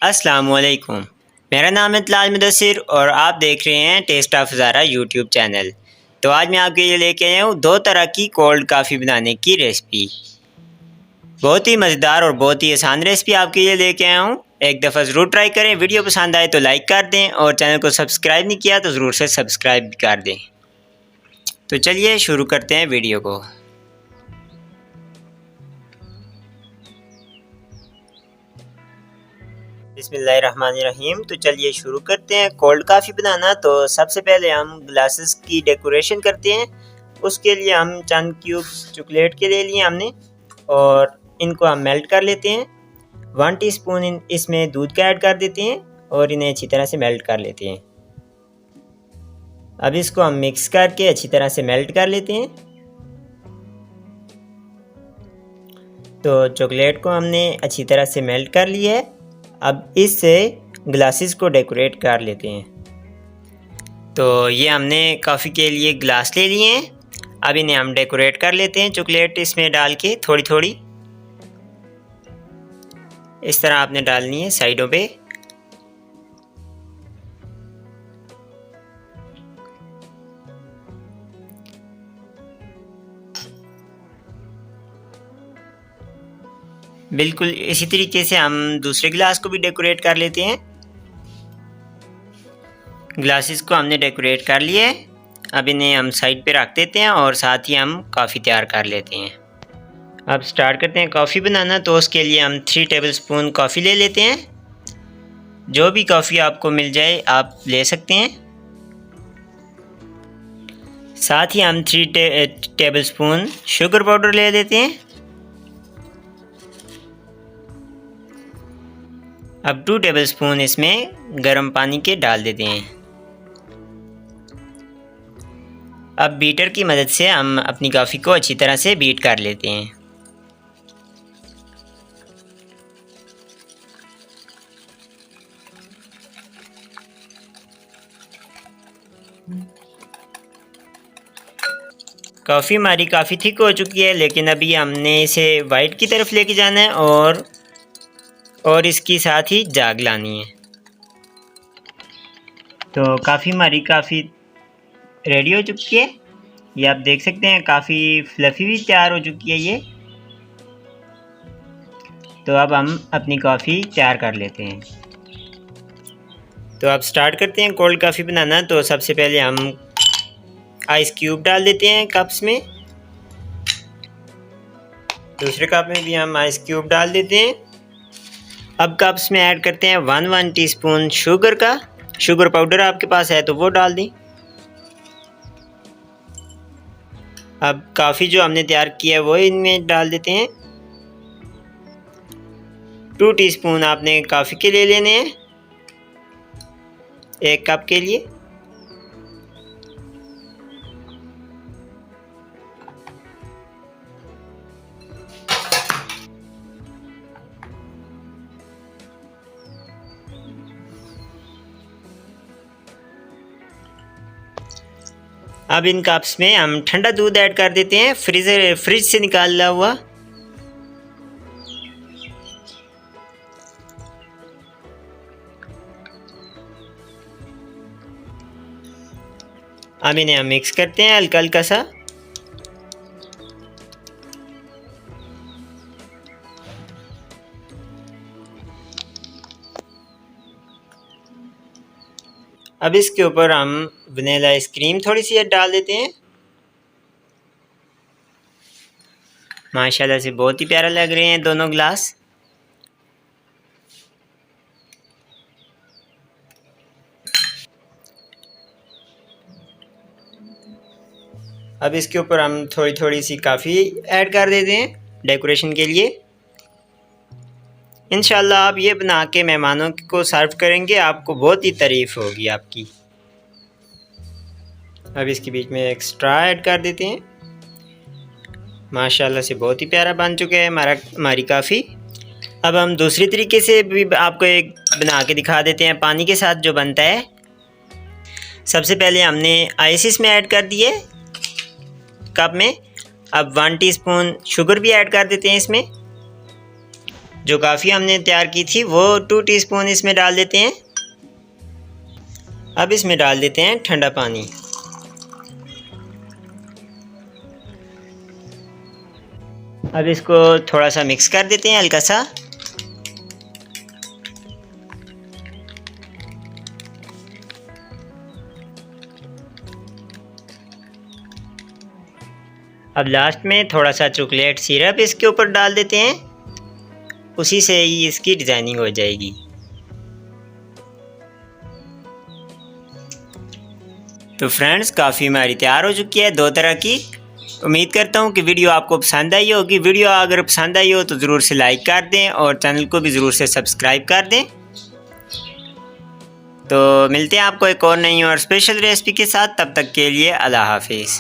अस्सलामुअलैकुम। मेरा नाम है तलाल मुदस्सिर और आप देख रहे हैं taste of Zara YouTube channel. तो आज मैं आपके लिए लेके आया हूँ दो तरह की कोल्ड कॉफ़ी बनाने की रेसिपी। बहुत ही मज़ेदार और बहुत ही आसान रेसिपी आपके लिए लेके आया हूँ। एक दफ़ा ज़रूर ट्राई करें। वीडियो पसंद आए तो लाइक कर दें और चैनल को सब्सक्राइब नहीं किया तो ज़रूर से सब्सक्राइब भी कर दें। तो चलिए शुरू करते हैं वीडियो को। बिस्मिल्लाहिर्रहमानिर्रहीम। तो चलिए शुरू करते हैं कोल्ड कॉफ़ी बनाना। तो सबसे पहले हम ग्लासेस की डेकोरेशन करते हैं। उसके लिए हम चंद क्यूब्स चॉकलेट के ले लिए हमने और इनको हम मेल्ट कर लेते हैं। 1 टीस्पून इसमें दूध का ऐड कर देते हैं और इन्हें अच्छी तरह से मेल्ट कर लेते हैं। अब इसको हम मिक्स करके अच्छी तरह से मेल्ट कर लेते हैं। तो चॉकलेट को हमने अच्छी तरह से मेल्ट कर लिया है। अब इससे ग्लासेस को डेकोरेट कर लेते हैं। तो ये हमने कॉफ़ी के लिए ग्लास ले लिए हैं। अब इन्हें हम डेकोरेट कर लेते हैं चॉकलेट इसमें डाल के थोड़ी थोड़ी इस तरह आपने डालनी है साइडों पे। बिल्कुल इसी तरीके से हम दूसरे गिलास को भी डेकोरेट कर लेते हैं। ग्लासेस को हमने डेकोरेट कर लिया है। अब इन्हें हम साइड पे रख देते हैं और साथ ही हम कॉफ़ी तैयार कर लेते हैं। अब स्टार्ट करते हैं कॉफ़ी बनाना। तो उसके लिए हम 3 टेबलस्पून कॉफ़ी ले लेते हैं। जो भी कॉफ़ी आपको मिल जाए आप ले सकते हैं। साथ ही हम 3 टेबलस्पून शुगर पाउडर ले लेते हैं। अब 2 टेबलस्पून इसमें गर्म पानी के डाल देते हैं। अब बीटर की मदद से हम अपनी कॉफ़ी को अच्छी तरह से बीट कर लेते हैं। कॉफ़ी हमारी काफ़ी थिक हो चुकी है, लेकिन अभी हमने इसे वाइट की तरफ लेके जाना है और इसकी साथ ही जाग लानी है। तो काफ़ी हमारी काफ़ी रेडी हो चुकी है। ये आप देख सकते हैं काफ़ी फ्लफ़ी भी तैयार हो चुकी है ये। तो अब हम अपनी कॉफ़ी तैयार कर लेते हैं। तो अब स्टार्ट करते हैं कोल्ड कॉफ़ी बनाना। तो सबसे पहले हम आइस क्यूब डाल देते हैं कप्स में। दूसरे कप में भी हम आइस क्यूब डाल देते हैं। अब कप्स में ऐड करते हैं 1 टीस्पून शुगर का। शुगर पाउडर आपके पास है तो वो डाल दें। अब कॉफ़ी जो हमने तैयार किया है वो इनमें डाल देते हैं। 2 टीस्पून आपने कॉफ़ी के ले लेने हैं 1 कप के लिए। अब इन कप्स में हम ठंडा दूध ऐड कर देते हैं फ्रिज से निकाला हुआ। अब इन्हें हम मिक्स करते हैं हल्का हल्का सा। अब इसके ऊपर हम वनीला आइसक्रीम थोड़ी सी डाल देते हैं। माशाल्लाह से बहुत ही प्यारा लग रहे हैं दोनों ग्लास। अब इसके ऊपर हम थोड़ी थोड़ी सी कॉफ़ी ऐड कर देते हैं डेकोरेशन के लिए। इंशाल्लाह आप ये बना के मेहमानों को सर्व करेंगे, आपको बहुत ही तारीफ़ होगी आपकी। अब इसके बीच में एक स्ट्रॉ ऐड कर देते हैं। माशाल्लाह से बहुत ही प्यारा बन चुका है हमारी कॉफ़ी। अब हम दूसरी तरीके से भी आपको एक बना के दिखा देते हैं पानी के साथ जो बनता है। सबसे पहले हमने आइस इसमें ऐड कर दिए कप में। अब 1 टीस्पून शुगर भी ऐड कर देते हैं इसमें। जो काफ़ी हमने तैयार की थी वो 2 टीस्पून इसमें डाल देते हैं। अब इसमें डाल देते हैं ठंडा पानी। अब इसको थोड़ा सा मिक्स कर देते हैं हल्का सा। अब लास्ट में थोड़ा सा चॉकलेट सिरप इसके ऊपर डाल देते हैं, उसी से ही इसकी डिज़ाइनिंग हो जाएगी। तो फ्रेंड्स काफ़ी हमारी तैयार हो चुकी है 2 तरह की। उम्मीद करता हूँ कि वीडियो आपको पसंद आई होगी। वीडियो अगर पसंद आई हो तो ज़रूर से लाइक कर दें और चैनल को भी ज़रूर से सब्सक्राइब कर दें। तो मिलते हैं आपको एक और नई और स्पेशल रेसिपी के साथ। तब तक के लिए अल्लाह हाफिज़।